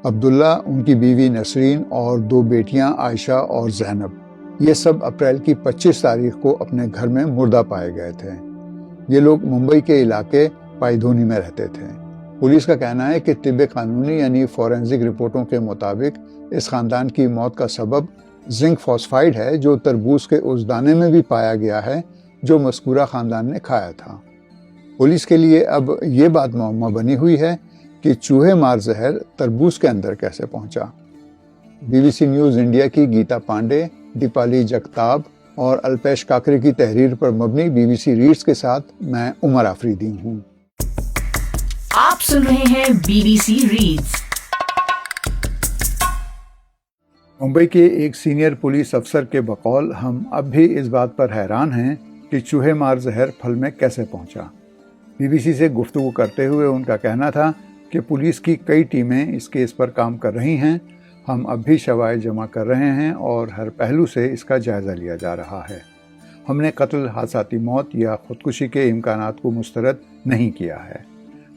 عبداللہ، ان کی بیوی نسرین اور 2 بیٹیاں عائشہ اور زینب، یہ سب اپریل کی 25 تاریخ کو اپنے گھر میں مردہ پائے گئے تھے۔ یہ لوگ ممبئی کے علاقے پائیدھونی میں رہتے تھے۔ پولیس کا کہنا ہے کہ طب قانونی یعنی فورینزک رپورٹوں کے مطابق اس خاندان کی موت کا سبب زنک فاسفائڈ ہے، جو تربوز کے اس دانے میں بھی پایا گیا ہے جو مذکورہ خاندان نے کھایا تھا۔ پولیس کے لیے اب یہ بات معمہ بنی ہوئی ہے کہ چوہے مار زہر تربوز کے اندر کیسے پہنچا۔ BBC نیوز انڈیا کی گیتا پانڈے، دیپالی جگتاب اور الپیش کاکرے کی تحریر پر مبنی BBC ریڈز کے ساتھ میں عمر آفریدی ہوں۔ آپ سن رہے ہیں BBC ریڈز۔ ممبئی کے ایک سینئر پولیس افسر کے بقول ہم اب بھی اس بات پر حیران ہیں کہ چوہے مار زہر پھل میں کیسے پہنچا۔ BBC سے گفتگو کرتے ہوئے ان کا کہنا تھا کہ پولیس کی کئی ٹیمیں اس کیس پر کام کر رہی ہیں، ہم اب بھی شواہد جمع کر رہے ہیں اور ہر پہلو سے اس کا جائزہ لیا جا رہا ہے۔ ہم نے قتل، حادثاتی موت یا خودکشی کے امکانات کو مسترد نہیں کیا ہے۔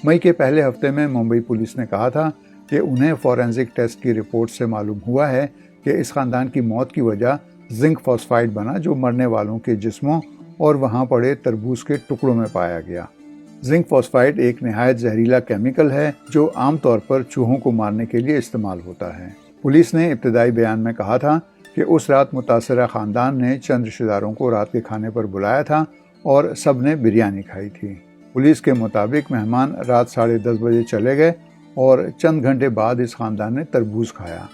مئی کے پہلے ہفتے میں ممبئی پولیس نے کہا تھا کہ انہیں فورینزک ٹیسٹ کی رپورٹ سے معلوم ہوا ہے کہ اس خاندان کی موت کی وجہ زنک فاسفائڈ بنا، جو مرنے والوں کے جسموں اور وہاں پڑے تربوز کے ٹکڑوں میں پایا گیا۔ زنک فاسفائڈ ایک نہایت زہریلا کیمیکل ہے جو عام طور پر چوہوں کو مارنے کے لیے استعمال ہوتا ہے۔ پولیس نے ابتدائی بیان میں کہا تھا کہ اس رات متاثرہ خاندان نے چند رشتہ داروں کو رات کے کھانے پر بلایا تھا اور سب نے بریانی کھائی تھی۔ پولیس کے مطابق مہمان رات 10:30 بجے چلے گئے اور چند گھنٹے بعد اس خاندان نے تربوز کھایا۔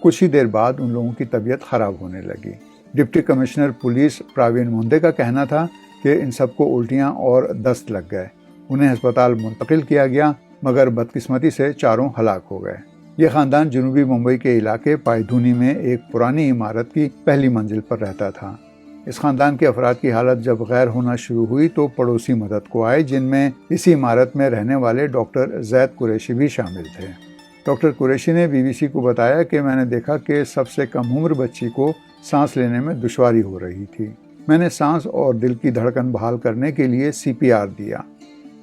کچھ ہی دیر بعد ان لوگوں کی طبیعت خراب ہونے لگی۔ ڈپٹی کمشنر پولیس پراوین موندے کا کہنا تھا کہ ان سب کو الٹیاں اور دست لگ گئے۔ انہیں ہسپتال منتقل کیا گیا مگر بدقسمتی سے چاروں ہلاک ہو گئے۔ یہ خاندان جنوبی ممبئی کے علاقے پائیدھونی میں ایک پرانی عمارت کی پہلی منزل پر رہتا تھا۔ اس خاندان کے افراد کی حالت جب غیر ہونا شروع ہوئی تو پڑوسی مدد کو آئے، جن میں اسی عمارت میں رہنے والے ڈاکٹر زید قریشی بھی شامل تھے۔ ڈاکٹر قریشی نے BBC کو بتایا کہ میں نے دیکھا کہ سب سے کم عمر بچی کو سانس لینے میں دشواری ہو رہی تھی۔ میں نے سانس اور دل کی دھڑکن بحال کرنے کے لیے CPR دیا،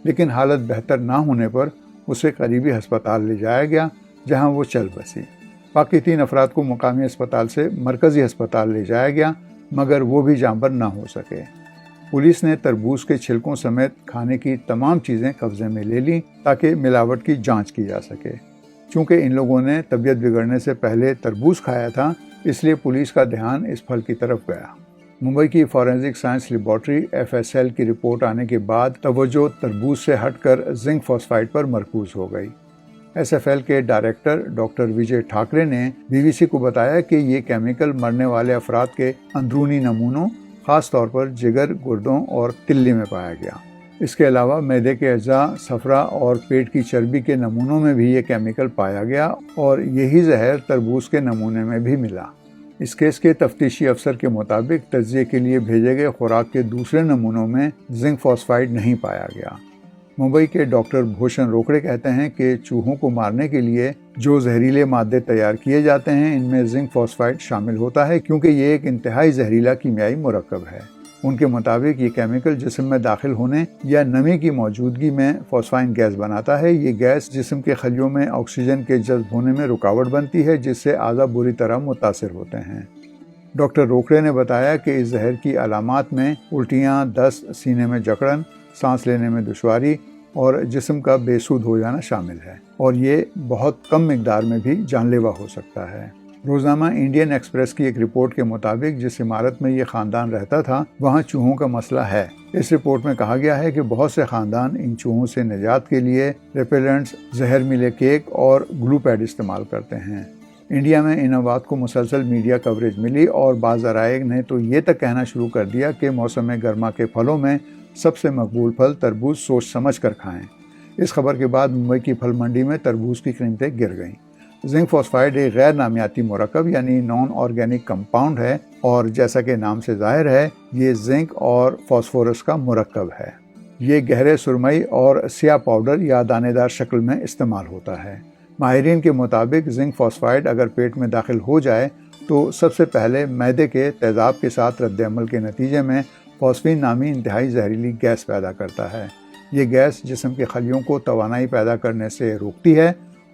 لیکن حالت بہتر نہ ہونے پر اسے قریبی ہسپتال لے جایا گیا جہاں وہ چل بسی۔ باقی 3 افراد کو مقامی ہسپتال سے مرکزی ہسپتال لے جایا گیا مگر وہ بھی جاں بر نہ ہو سکے۔ پولیس نے تربوز کے چھلکوں سمیت کھانے کی تمام چیزیں قبضے میں لے لیں تاکہ ملاوٹ کی جانچ کی جا سکے۔ چونکہ ان لوگوں نے طبیعت بگڑنے سے پہلے تربوز کھایا تھا، اس لیے پولیس کا دھیان اس پھل کی طرف گیا۔ ممبئی کی فورینزک سائنس لیبارٹری FSL کی رپورٹ آنے کے بعد توجہ تربوز سے ہٹ کر زنک فاسفائڈ پر مرکوز ہو گئی۔ SFL کے ڈائریکٹر ڈاکٹر وجے ٹھاکرے نے BBC کو بتایا کہ یہ کیمیکل مرنے والے افراد کے اندرونی نمونوں، خاص طور پر جگر، گردوں اور تلی میں پایا گیا۔ اس کے علاوہ معدے کے اعضاء، صفرا اور پیٹ کی چربی کے نمونوں میں بھی یہ کیمیکل پایا گیا اور یہی زہر تربوز کے نمونے میں بھی ملا۔ اس کیس کے تفتیشی افسر کے مطابق تجزیے کے لیے بھیجے گئے خوراک کے دوسرے نمونوں میں زنک فاسفائڈ نہیں پایا گیا۔ ممبئی کے ڈاکٹر بھوشن روکڑے کہتے ہیں کہ چوہوں کو مارنے کے لیے جو زہریلے مادے تیار کیے جاتے ہیں ان میں زنک فاسفائڈ شامل ہوتا ہے، کیونکہ یہ ایک انتہائی زہریلا کیمیائی مرکب ہے۔ ان کے مطابق یہ کیمیکل جسم میں داخل ہونے یا نمی کی موجودگی میں فاسفائن گیس بناتا ہے۔ یہ گیس جسم کے خلیوں میں آکسیجن کے جذب ہونے میں رکاوٹ بنتی ہے، جس سے اعضاء بری طرح متاثر ہوتے ہیں۔ ڈاکٹر روکڑے نے بتایا کہ اس زہر کی علامات میں الٹیاں، دست، سینے میں جکڑن، سانس لینے میں دشواری اور جسم کا بے سود ہو جانا شامل ہے، اور یہ بہت کم مقدار میں بھی جان لیوا ہو سکتا ہے۔ روزنامہ انڈین ایکسپریس کی ایک رپورٹ کے مطابق جس عمارت میں یہ خاندان رہتا تھا وہاں چوہوں کا مسئلہ ہے۔ اس رپورٹ میں کہا گیا ہے کہ بہت سے خاندان ان چوہوں سے نجات کے لیے ریپیلنٹس، زہر ملے کیک اور گلو پیڈ استعمال کرتے ہیں۔ انڈیا میں ان بات کو مسلسل میڈیا کوریج ملی اور بعض ذرائع نے تو یہ تک کہنا شروع کر دیا کہ موسم گرما کے پھلوں میں سب سے مقبول پھل تربوز سوچ سمجھ کر کھائیں۔ اس خبر کے بعد ممبئی کی پھل منڈی میں تربوز کی قیمتیں گر گئیں۔ زنک فاسفائڈ ایک غیر نامیاتی مرکب یعنی نان آرگینک کمپاؤنڈ ہے، اور جیسا کہ نام سے ظاہر ہے یہ زنک اور فاسفورس کا مرکب ہے۔ یہ گہرے سرمئی اور سیاہ پاؤڈر یا دانے دار شکل میں استعمال ہوتا ہے۔ ماہرین کے مطابق زنک فاسفائڈ اگر پیٹ میں داخل ہو جائے تو سب سے پہلے معدے کے تیزاب کے ساتھ رد عمل کے نتیجے میں فاسفین نامی انتہائی زہریلی گیس پیدا کرتا ہے۔ یہ گیس جسم کے خلیوں کو توانائی پیدا کرنے سے روکتی ہے